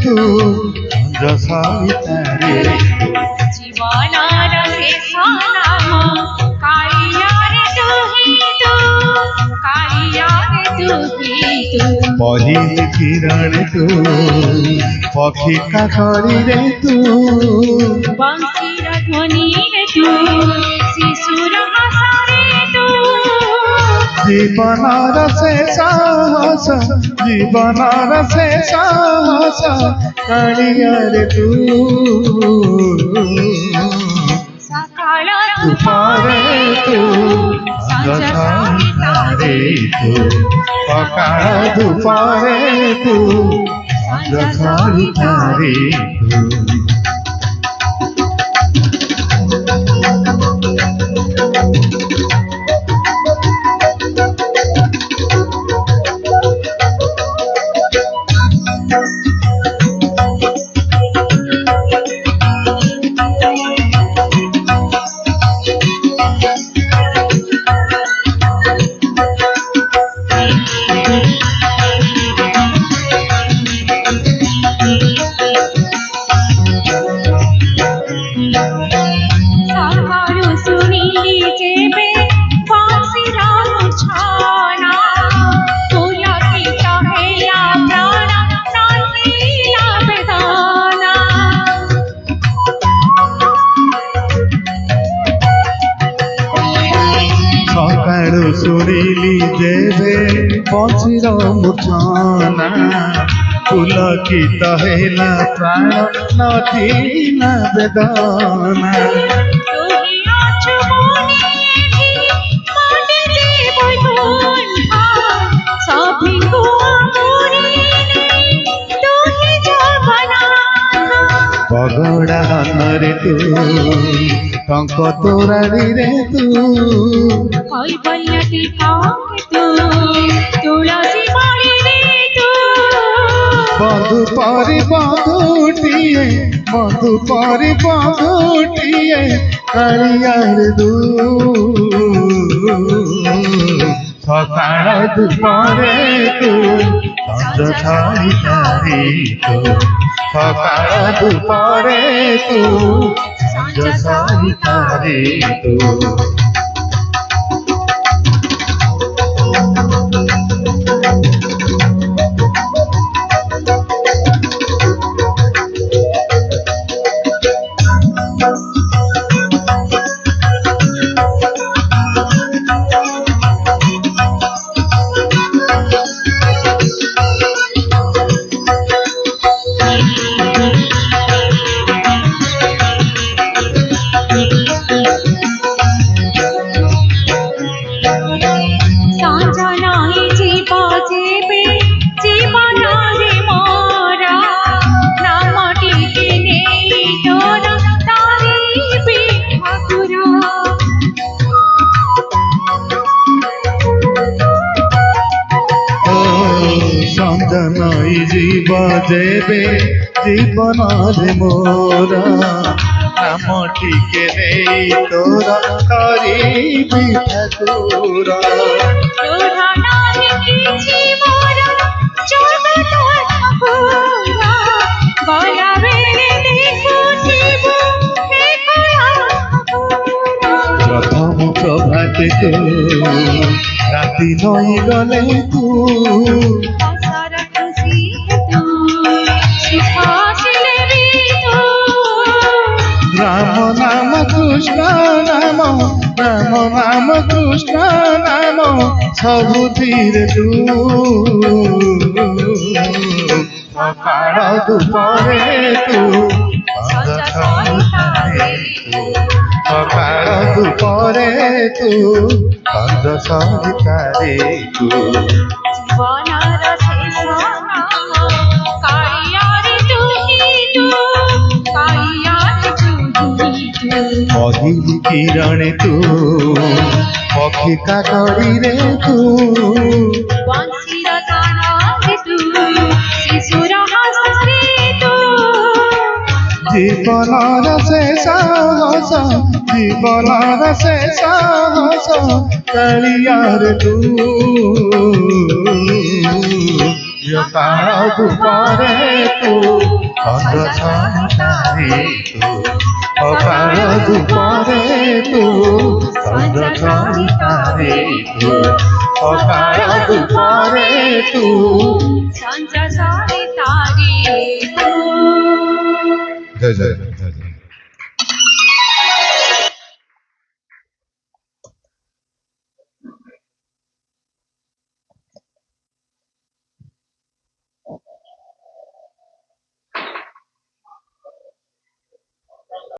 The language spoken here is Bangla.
তু সঞ্জসারিতারে জীবনার শেষ নাম কালিয়ারে তুহি তু কালিয়ারে তুহি তু পহিলি কিরণ তু পক্ষী কাকড়ি রে তু বংশীর ধ্বনি রে তু শিশুর আশারে তু জীবনর শেষ হাস জীবনর শেষ হাস কালিয়ারে তু সকাল দুপারে তু সঞ্জসারিতারে তু সকাল দুপারে তু সঞ্জসারিতারে তু সকাল শুনিলি যেবে বংশীর ছনা পুলকিত হেলা প্রাণ নাচিলা বেদনা সকাଳୁ ଶୁଣିଲି ଯେବେ ବଂଶୀର ମୂର୍ଚ୍ଛନା ପୁଲକିତ ହେଲା ପ୍ରାଣ ନଥିଲା ବେଦନା তুহি আছো মনে মনে যে বইবন সবই গোমরিলে তুহি জবনা ପଗଡ଼ା ହନରେ ତୁ ଟଙ୍କ ତୋରାଡ଼ିରେ ତୁ কৈবল্যতি কাকে তু তুলসী বাড়িরে তু ବନ୍ଧୁ ପରି ବନ୍ଧୁଟିଏ ବନ୍ଧୁ ପରି ବନ୍ଧୁଟିଏ କାଳିଆରେ ତୁ ସକାଳ ଦୁପରେ ତୁ ସଞ୍ଜସାରିତାରେ ତୁ ସକାଳ ଦୁପରେ ତୁ ସଞ୍ଜସାରିତାରେ ତୁ সাঞ্জনাই জীব যেবে জীবনারে মোরা নামটিকে নেই তোরা তারিবে ঠাকুর সঞ্জনাই জীব যেবে জীবନରେ মোরা নাম টিকে নেই তোরা করিবি ঠাকুর তোরা নাহি কিছু মোরা চলবে তোর ঠাকুরা গলা বেড়ে দেখুথিব হে কলা ঠাকুরা প্রথম প্রভাতে তু রাতি নই গলে তু আশার খুশি তু সুখ আসিলে বি তু রাম নাম কৃষ্ণ নাম রাম নাম কৃষ্ণ নাম ସବୁଥିରେ ତୁ ସକାଳ ଦୁପରେ ତୁ ସଞ୍ଜସାରିତାରେ ତୁ ସକାଳ ଦୁପରେ ତୁ ସଞ୍ଜସାରିତାରେ ତୁ জীবনার শেষ নাম কালিয়ারে তুহি তু কালিয়ারে তুহি তু পহিলি কিরণে তু পক্ষী কাকড়িরে তু বংশীর গানে তু শিশুর হাসরে তু জীবনর শেষ হস জীবনর শেষ হস কালিয়ারে তু ସକାଳ ଧୂପରେ ତୁ ସଞ୍ଜ ସନ୍ଧ୍ୟାରେ ତୁ ସକାଳ ଧୂପରେ ତୁ ସଞ୍ଜ ସନ୍ଧ୍ୟାରେ ତୁ ସକାଳ ଧୂପରେ ତୁ সঞ্জা সারি তারে জয় জয় জয় জয়